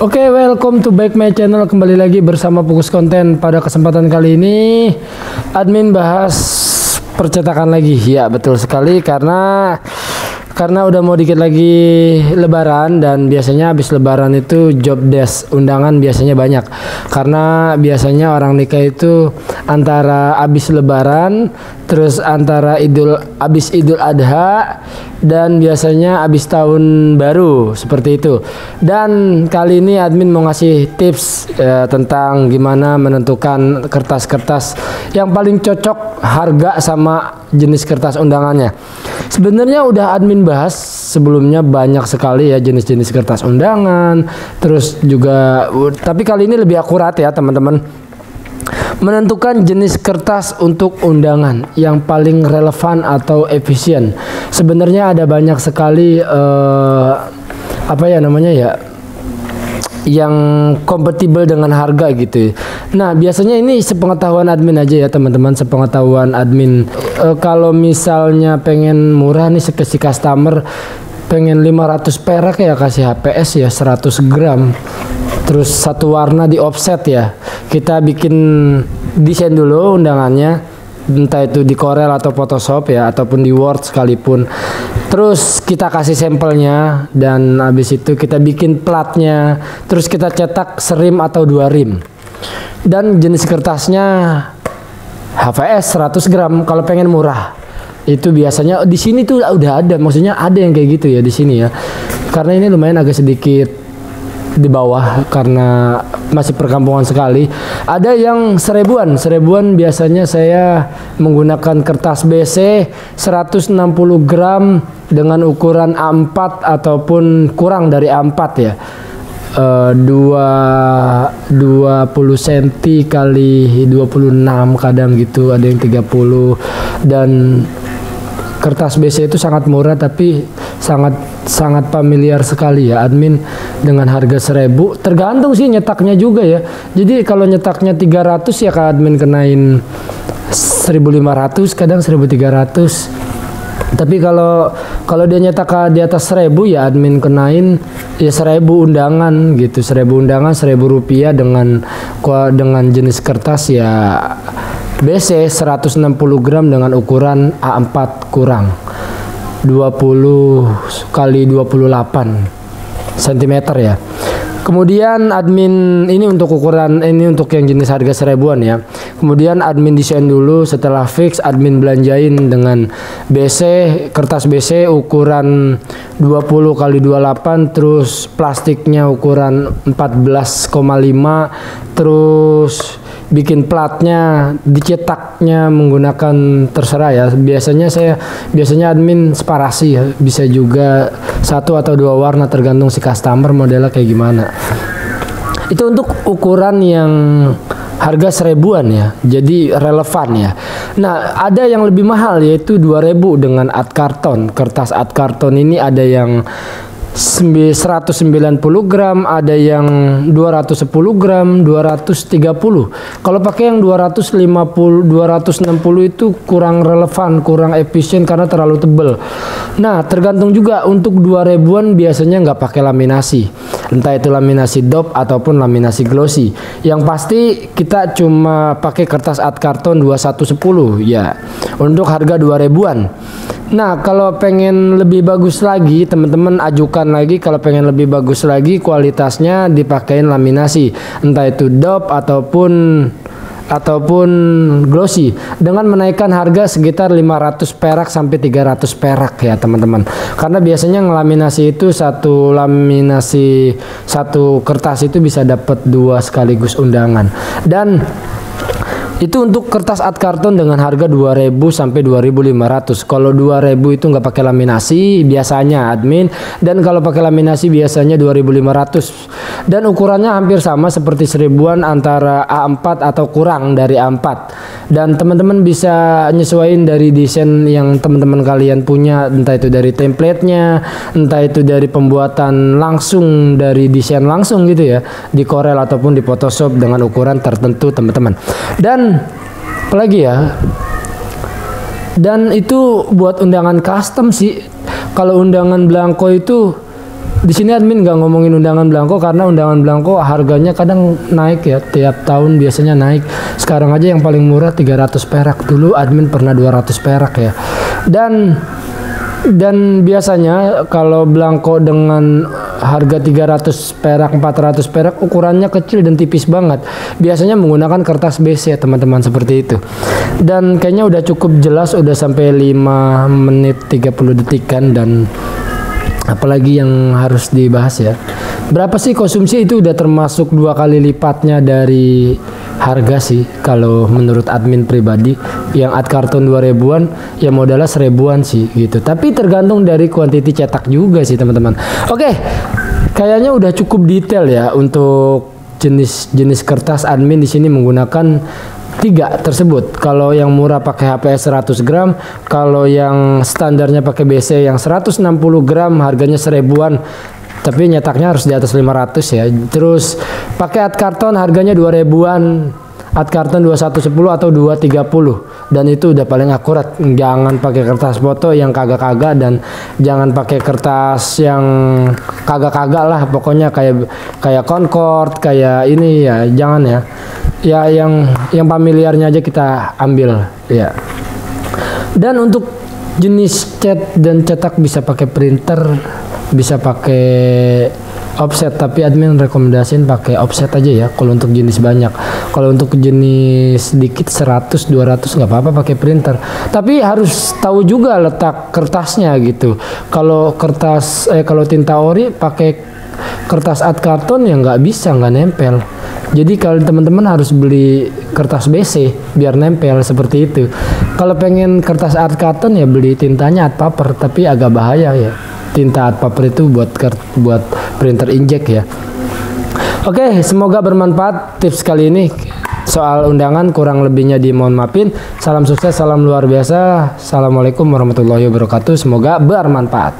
Oke, welcome to back my channel. Kembali lagi bersama Fokus Konten. Pada kesempatan kali ini admin bahas percetakan lagi. Ya, betul sekali karena udah mau dikit lagi lebaran, dan biasanya habis lebaran itu job desk undangan biasanya banyak. Karena biasanya orang nikah itu antara habis lebaran, terus antara habis Idul Adha, dan biasanya habis tahun baru, seperti itu. Dan kali ini admin mau ngasih tips tentang gimana menentukan kertas-kertas yang paling cocok harga sama jenis kertas undangannya. Sebenarnya udah admin bahas sebelumnya banyak sekali ya jenis-jenis kertas undangan, terus juga tapi kali ini lebih akurat ya teman-teman. Menentukan jenis kertas untuk undangan yang paling relevan atau efisien. Sebenarnya ada banyak sekali yang kompatibel dengan harga gitu. Nah, biasanya ini sepengetahuan admin aja ya teman-teman, sepengetahuan admin. Kalau misalnya pengen murah nih, si customer pengen 500 perak ya, kasih HPS ya 100 gram. Terus satu warna di offset ya. Kita bikin desain dulu undangannya, entah itu di Corel atau Photoshop ya, ataupun di Word sekalipun. Terus kita kasih sampelnya, dan habis itu kita bikin platnya. Terus kita cetak serim atau 2 rim. Dan jenis kertasnya HVS 100 gram kalau pengen murah. Itu biasanya di sini tuh udah ada, maksudnya ada yang kayak gitu ya di sini ya. Karena ini lumayan agak sedikit di bawah karena masih perkampungan sekali. Ada yang seribuan biasanya saya menggunakan kertas BC 160 gram dengan ukuran A4 ataupun kurang dari A4 ya. 20 cm kali 26 kadang gitu, ada yang 30. Dan kertas BC itu sangat murah tapi sangat familiar sekali ya admin dengan harga 1000. Tergantung sih nyetaknya juga ya. Jadi kalau nyetaknya 300 ya Kak admin kenain 1500, kadang 1300. Tapi kalau dia nyetak di atas 1000 ya admin kenain ya 1000 undangan gitu. 1000 undangan 1000 rupiah dengan jenis kertas ya BC 160 gram dengan ukuran A4 kurang 20 kali 28 cm ya. Kemudian admin ini untuk ukuran ini untuk yang jenis harga 1000-an ya. Kemudian admin desain dulu, setelah fix admin belanjain dengan BC, kertas BC ukuran 20 kali 28, terus plastiknya ukuran 14,5, terus bikin platnya, dicetaknya menggunakan terserah ya. Biasanya admin separasi ya, bisa juga 1 atau 2 warna tergantung si customer modelnya kayak gimana. Itu untuk ukuran yang harga 1000-an ya, jadi relevan ya. Nah, ada yang lebih mahal yaitu 2000 dengan art karton. Kertas art karton ini ada yang 190 gram, ada yang 210 gram, 230. Kalau pakai yang 260 itu kurang relevan, kurang efisien karena terlalu tebal. Nah, tergantung juga untuk 2000-an biasanya nggak pakai laminasi. Entah itu laminasi dop ataupun laminasi glossy. Yang pasti kita cuma pakai kertas art karton 2110 ya. Untuk harga 2000-an. Nah, kalau pengen lebih bagus lagi, teman-teman ajukan lagi. Kalau pengen lebih bagus lagi, kualitasnya dipakein laminasi, entah itu dop ataupun glossy, dengan menaikkan harga sekitar 500 perak sampai 300 perak ya teman-teman. Karena biasanya ngelaminasi itu satu kertas itu bisa dapat 2 sekaligus undangan. Dan itu untuk kertas art karton dengan harga 2000 sampai 2500. Kalau 2000 itu nggak pakai laminasi biasanya admin, dan kalau pakai laminasi biasanya 2500. Dan ukurannya hampir sama seperti 1000-an, antara A4 atau kurang dari A4. Dan teman-teman bisa nyesuaiin dari desain yang teman-teman kalian punya, entah itu dari templatenya, entah itu dari pembuatan langsung, dari desain langsung gitu ya, di Corel ataupun di Photoshop dengan ukuran tertentu teman-teman. Dan apalagi ya, dan itu buat undangan custom sih. Kalau undangan blanko itu Di sini admin nggak ngomongin undangan belangko karena undangan belangko harganya kadang naik ya, tiap tahun biasanya naik. Sekarang aja yang paling murah 300 perak, dulu admin pernah 200 perak ya. Dan biasanya kalau belangko dengan harga 300 perak, 400 perak ukurannya kecil dan tipis banget. Biasanya menggunakan kertas BC ya teman-teman, seperti itu. Dan kayaknya udah cukup jelas, udah sampai 5 menit 30 detikan, dan apalagi yang harus dibahas ya. Berapa sih konsumsi itu udah termasuk 2 kali lipatnya dari harga sih kalau menurut admin pribadi. Yang ad karton 2000-an ya modalnya 1000-an sih gitu. Tapi tergantung dari kuantiti cetak juga sih teman-teman. Oke, kayaknya udah cukup detail ya untuk jenis kertas. Admin di sini menggunakan 3 tersebut. Kalau yang murah pakai HPS 100 gram, kalau yang standarnya pakai BC yang 160 gram harganya 1000-an. Tapi nyetaknya harus di atas 500 ya. Terus pakai ad karton harganya 2000-an. Ad karton 2110 atau 230, dan itu udah paling akurat. Jangan pakai kertas foto yang kagak-kagak, dan jangan pakai kertas yang kagak-kagak lah, pokoknya kayak Concord, kayak ini ya, jangan ya. Ya yang familiarnya aja kita ambil ya. Dan untuk jenis cat dan cetak bisa pakai printer, bisa pakai offset, tapi admin rekomendasiin pakai offset aja ya kalau untuk jenis banyak. Kalau untuk jenis sedikit 100 200 nggak apa-apa pakai printer, tapi harus tahu juga letak kertasnya gitu. Kalau kalau tinta ori pakai kertas ad karton ya nggak bisa, nggak nempel. Jadi kalau teman-teman harus beli kertas BC biar nempel, seperti itu. Kalau pengen kertas ad karton ya beli tintanya ad paper, tapi agak bahaya ya. Tinta ad paper itu buat printer inkjet ya. Oke, semoga bermanfaat tips kali ini. Soal undangan kurang lebihnya dimohon maafin. Salam sukses, salam luar biasa. Assalamualaikum warahmatullahi wabarakatuh. Semoga bermanfaat.